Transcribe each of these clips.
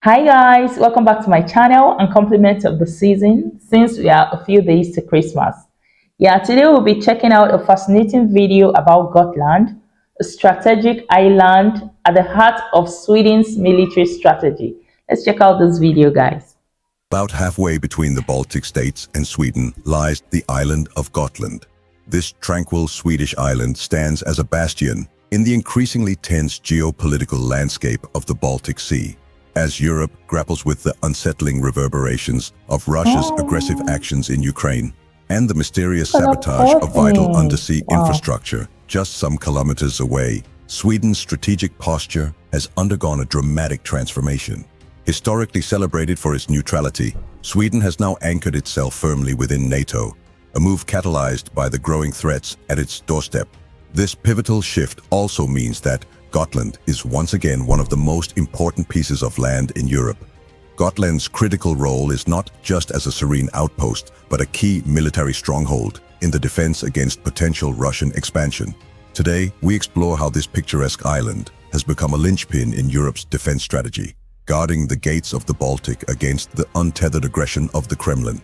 Hi guys, welcome back to my channel and compliment of the season since we are a few days to Christmas. Yeah, today we'll be checking out a fascinating video about Gotland, a strategic island at the heart of Sweden's military strategy. Let's check out this video, guys. About halfway between the Baltic states and Sweden lies the island of Gotland. This tranquil Swedish island stands as a bastion in the increasingly tense geopolitical landscape of the Baltic Sea, as Europe grapples with the unsettling reverberations of Russia's aggressive actions in Ukraine and the mysterious sabotage of vital undersea infrastructure just some kilometers away. Sweden's strategic posture has undergone a dramatic transformation. Historically celebrated for its neutrality, Sweden has now anchored itself firmly within NATO, a move catalyzed by the growing threats at its doorstep. This pivotal shift also means that Gotland is once again one of the most important pieces of land in Europe. Gotland's critical role is not just as a serene outpost, but a key military stronghold in the defense against potential Russian expansion. Today, we explore how this picturesque island has become a linchpin in Europe's defense strategy, guarding the gates of the Baltic against the untethered aggression of the Kremlin.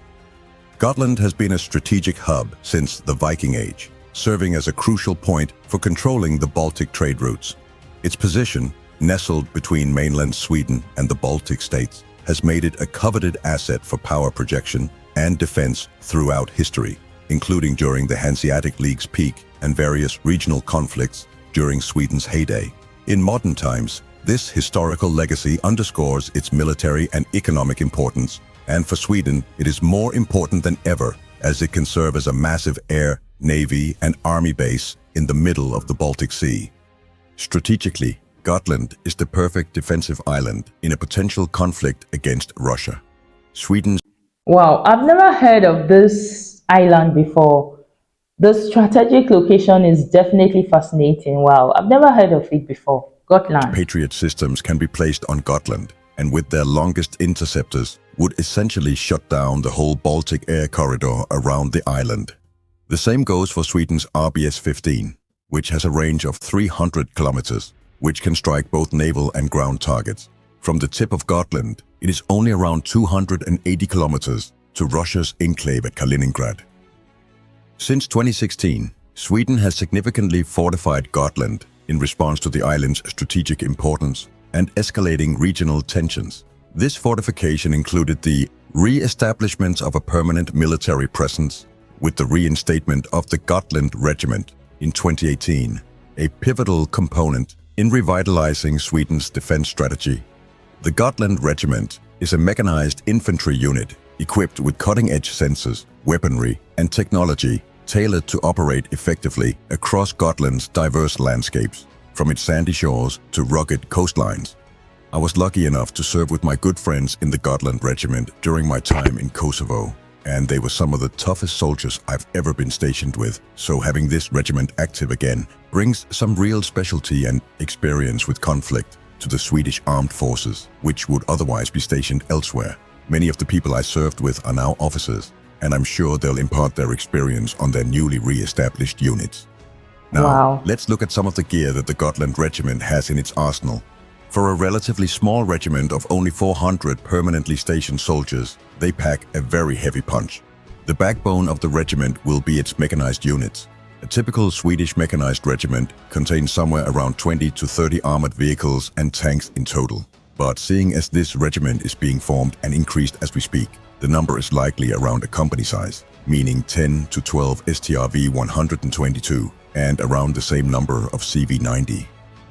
Gotland has been a strategic hub since the Viking Age, serving as a crucial point for controlling the Baltic trade routes. Its position, nestled between mainland Sweden and the Baltic states, has made it a coveted asset for power projection and defense throughout history, including during the Hanseatic League's peak and various regional conflicts during Sweden's heyday. In modern times, this historical legacy underscores its military and economic importance, and for Sweden, it is more important than ever as it can serve as a massive air, navy, and army base in the middle of the Baltic Sea. Strategically, Gotland is the perfect defensive island in a potential conflict against Russia. Sweden's Wow, I've never heard of this island before. The strategic location is definitely fascinating. Wow, I've never heard of it before. Gotland. Patriot systems can be placed on Gotland, and with their longest interceptors, would essentially shut down the whole Baltic air corridor around the island. The same goes for Sweden's RBS-15, which has a range of 300 kilometers, which can strike both naval and ground targets. From the tip of Gotland, it is only around 280 kilometers to Russia's enclave at Kaliningrad. Since 2016, Sweden has significantly fortified Gotland in response to the island's strategic importance and escalating regional tensions. This fortification included the re-establishment of a permanent military presence with the reinstatement of the Godland Regiment in 2018, a pivotal component in revitalizing Sweden's defense strategy. The Godland Regiment is a mechanized infantry unit equipped with cutting-edge sensors, weaponry, and technology tailored to operate effectively across Gotland's diverse landscapes, from its sandy shores to rugged coastlines. I was lucky enough to serve with my good friends in the Godland Regiment during my time in Kosovo, and they were some of the toughest soldiers I've ever been stationed with, so having this regiment active again brings some real specialty and experience with conflict to the Swedish armed forces, which would otherwise be stationed elsewhere. Many of the people I served with are now officers, and I'm sure they'll impart their experience on their newly re-established units. Now, let's look at some of the gear that the Godland Regiment has in its arsenal. For a relatively small regiment of only 400 permanently stationed soldiers, they pack a very heavy punch. The backbone of the regiment will be its mechanized units. A typical Swedish mechanized regiment contains somewhere around 20 to 30 armored vehicles and tanks in total. But seeing as this regiment is being formed and increased as we speak, the number is likely around a company size, meaning 10 to 12 STRV 122 and around the same number of CV90.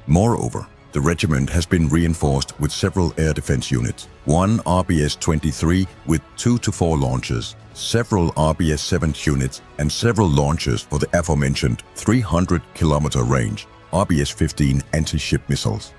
Moreover, the regiment has been reinforced with several air defense units, one RBS-23 with 2 to 4 launchers, several RBS-7 units, and several launchers for the aforementioned 300-kilometer range RBS-15 anti-ship missiles.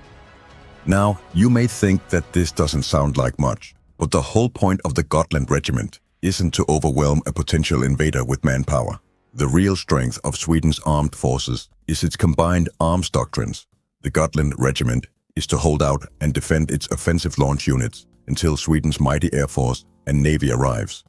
Now, you may think that this doesn't sound like much, but the whole point of the Godland Regiment isn't to overwhelm a potential invader with manpower. The real strength of Sweden's armed forces is its combined arms doctrines. The Godland Regiment is to hold out and defend its offensive launch units until Sweden's mighty Air Force and Navy arrives.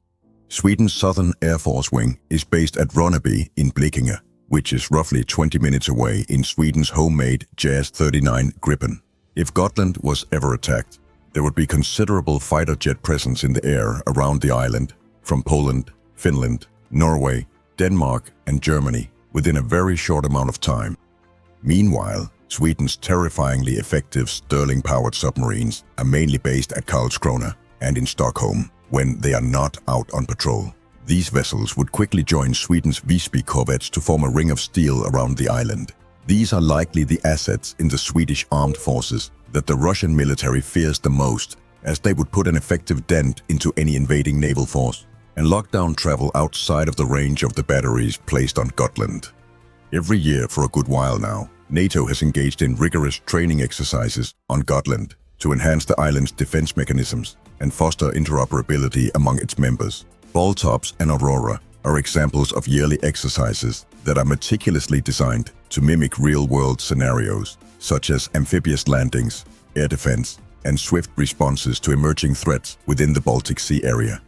Sweden's Southern Air Force Wing is based at Ronneby in Blekinge, which is roughly 20 minutes away in Sweden's homemade JAS-39 Gripen. If Gotland was ever attacked, There would be considerable fighter jet presence in the air around the island, from Poland, Finland, Norway, Denmark, and Germany, within a very short amount of time. Meanwhile, Sweden's terrifyingly effective Sterling-powered submarines are mainly based at Karlskrona and in Stockholm when they are not out on patrol. These vessels would quickly join Sweden's Visby corvettes to form a ring of steel around the island. These are likely the assets in the Swedish armed forces that the Russian military fears the most, as they would put an effective dent into any invading naval force and lock down travel outside of the range of the batteries placed on Gotland. Every year for a good while now, NATO has engaged in rigorous training exercises on Gotland to enhance the island's defense mechanisms and foster interoperability among its members. Baltops and Aurora are examples of yearly exercises that are meticulously designed to mimic real-world scenarios, such as amphibious landings, air defense, and swift responses to emerging threats within the Baltic Sea area.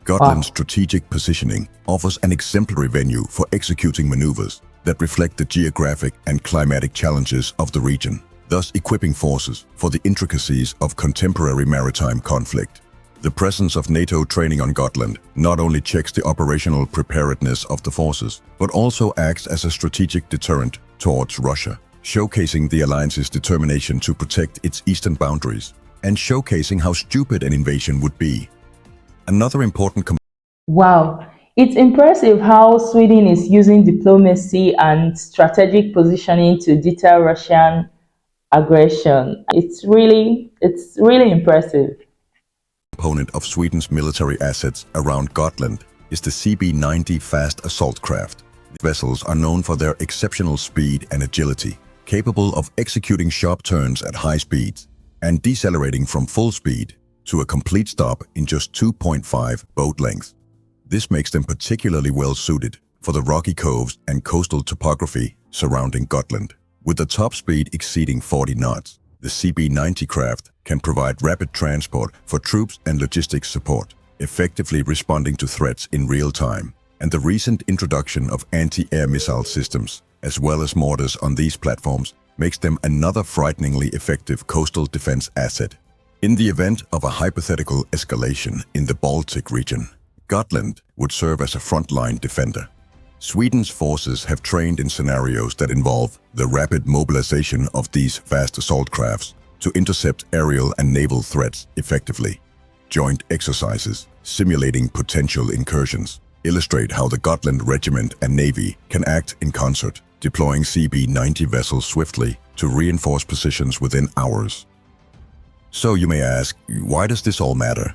Gotland's strategic positioning offers an exemplary venue for executing maneuvers that reflect the geographic and climatic challenges of the region, thus equipping forces for the intricacies of contemporary maritime conflict. The presence of NATO training on Gotland not only checks the operational preparedness of the forces, but also acts as a strategic deterrent towards Russia, showcasing the alliance's determination to protect its eastern boundaries and showcasing how stupid an invasion would be. Another important Wow, it's impressive how Sweden is using diplomacy and strategic positioning to deter Russian aggression. It's really impressive. component of Sweden's military assets around Gotland is the CB-90 fast assault craft. These vessels are known for their exceptional speed and agility, capable of executing sharp turns at high speeds and decelerating from full speed to a complete stop in just 2.5 boat lengths. This makes them particularly well suited for the rocky coves and coastal topography surrounding Gotland. With a top speed exceeding 40 knots, the CB-90 craft can provide rapid transport for troops and logistics support, effectively responding to threats in real time. And the recent introduction of anti-air missile systems, as well as mortars on these platforms, makes them another frighteningly effective coastal defense asset. In the event of a hypothetical escalation in the Baltic region, Gotland would serve as a frontline defender. Sweden's forces have trained in scenarios that involve the rapid mobilization of these fast assault crafts to intercept aerial and naval threats effectively. Joint exercises simulating potential incursions illustrate how the Godland Regiment and Navy can act in concert, deploying CB-90 vessels swiftly to reinforce positions within hours. So you may ask, why does this all matter?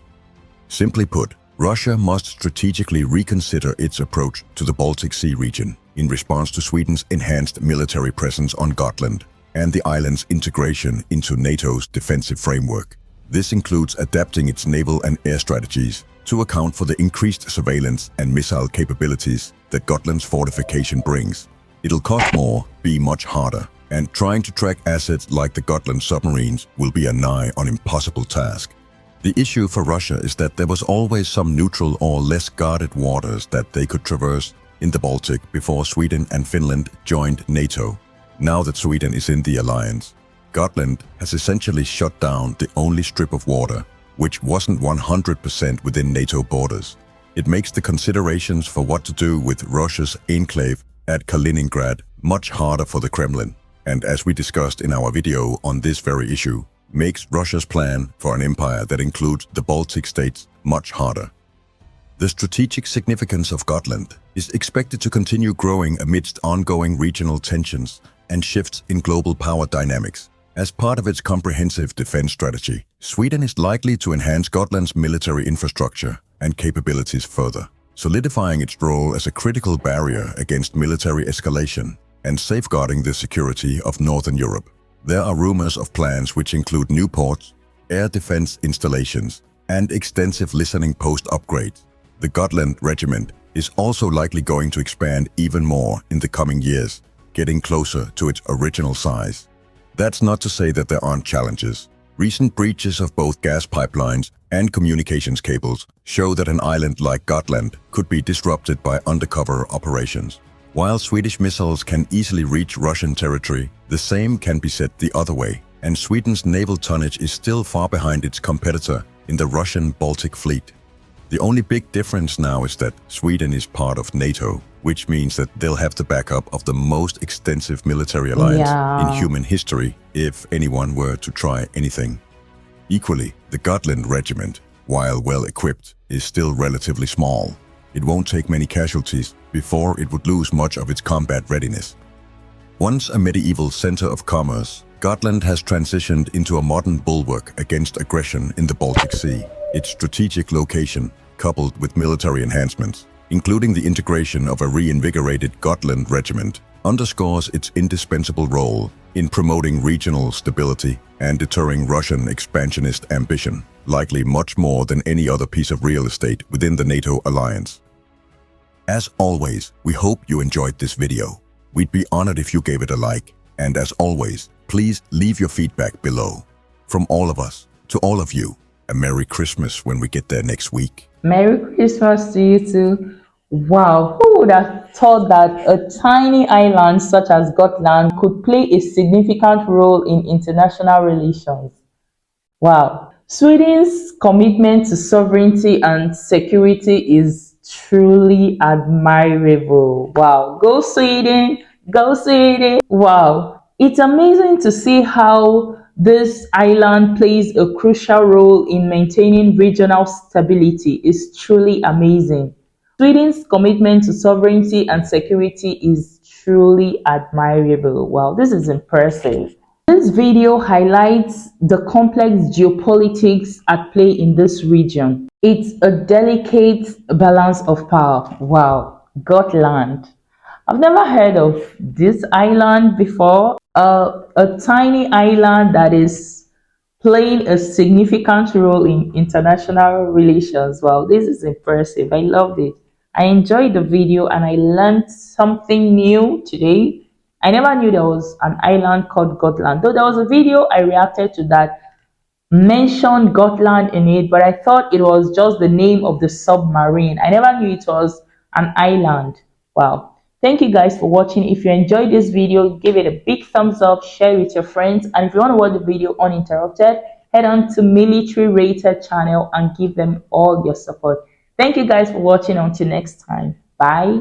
Simply put, Russia must strategically reconsider its approach to the Baltic Sea region in response to Sweden's enhanced military presence on Gotland and the island's integration into NATO's defensive framework. This includes adapting its naval and air strategies to account for the increased surveillance and missile capabilities that Gotland's fortification brings. It'll cost more, be much harder, and trying to track assets like the Godland submarines will be a nigh on impossible task. The issue for Russia is that there was always some neutral or less guarded waters that they could traverse in the Baltic before Sweden and Finland joined NATO. Now that Sweden is in the alliance, Gotland has essentially shut down the only strip of water which wasn't 100% within NATO borders. It makes the considerations for what to do with Russia's enclave at Kaliningrad much harder for the Kremlin, and as we discussed in our video on this very issue, makes Russia's plan for an empire that includes the Baltic states much harder. The strategic significance of Gotland is expected to continue growing amidst ongoing regional tensions and shifts in global power dynamics. As part of its comprehensive defense strategy, Sweden is likely to enhance Gotland's military infrastructure and capabilities further, solidifying its role as a critical barrier against military escalation and safeguarding the security of Northern Europe. There are rumors of plans which include new ports, air defense installations, and extensive listening post upgrades. The Godland Regiment is also likely going to expand even more in the coming years, getting closer to its original size. That's not to say that there aren't challenges. Recent breaches of both gas pipelines and communications cables show that an island like Gotland could be disrupted by undercover operations. While Swedish missiles can easily reach Russian territory, the same can be said the other way. and Sweden's naval tonnage is still far behind its competitor in the Russian Baltic Fleet. The only big difference now is that Sweden is part of NATO, which means that they'll have the backup of the most extensive military alliance in human history if anyone were to try anything. Equally, the Godland Regiment, while well equipped, is still relatively small. It won't take many casualties before it would lose much of its combat readiness. Once a medieval center of commerce, Gotland has transitioned into a modern bulwark against aggression in the Baltic Sea. Its strategic location, coupled with military enhancements, including the integration of a reinvigorated Godland Regiment, underscores its indispensable role in promoting regional stability and deterring Russian expansionist ambition, likely much more than any other piece of real estate within the NATO alliance. As always, we hope you enjoyed this video. We'd be honored if you gave it a like, and as always, please leave your feedback below. From all of us to all of you, a Merry Christmas when we get there next week. Merry Christmas to you too. Wow, who would have thought that a tiny island such as Gotland could play a significant role in international relations? Wow. Sweden's commitment to sovereignty and security is truly admirable. Wow. Go Sweden! Go Sweden! Wow. It's amazing to see how this island plays a crucial role in maintaining regional stability. It's truly amazing. Sweden's commitment to sovereignty and security is truly admirable. Wow, this is impressive. This video highlights the complex geopolitics at play in this region. It's a delicate balance of power. Wow, Gotland. I've never heard of this island before. A tiny island that is playing a significant role in international relations. Wow, this is impressive. I loved it. I enjoyed the video and I learned something new today. I never knew there was an island called Gotland. Though there was a video I reacted to that mentioned Gotland in it, but I thought it was just the name of the submarine. I never knew it was an island. Wow. Thank you guys for watching. If you enjoyed this video, give it a big thumbs up, share it with your friends, and if you want to watch the video uninterrupted, head on to Military Rated channel and give them all your support. Thank you guys for watching. Until next time, bye.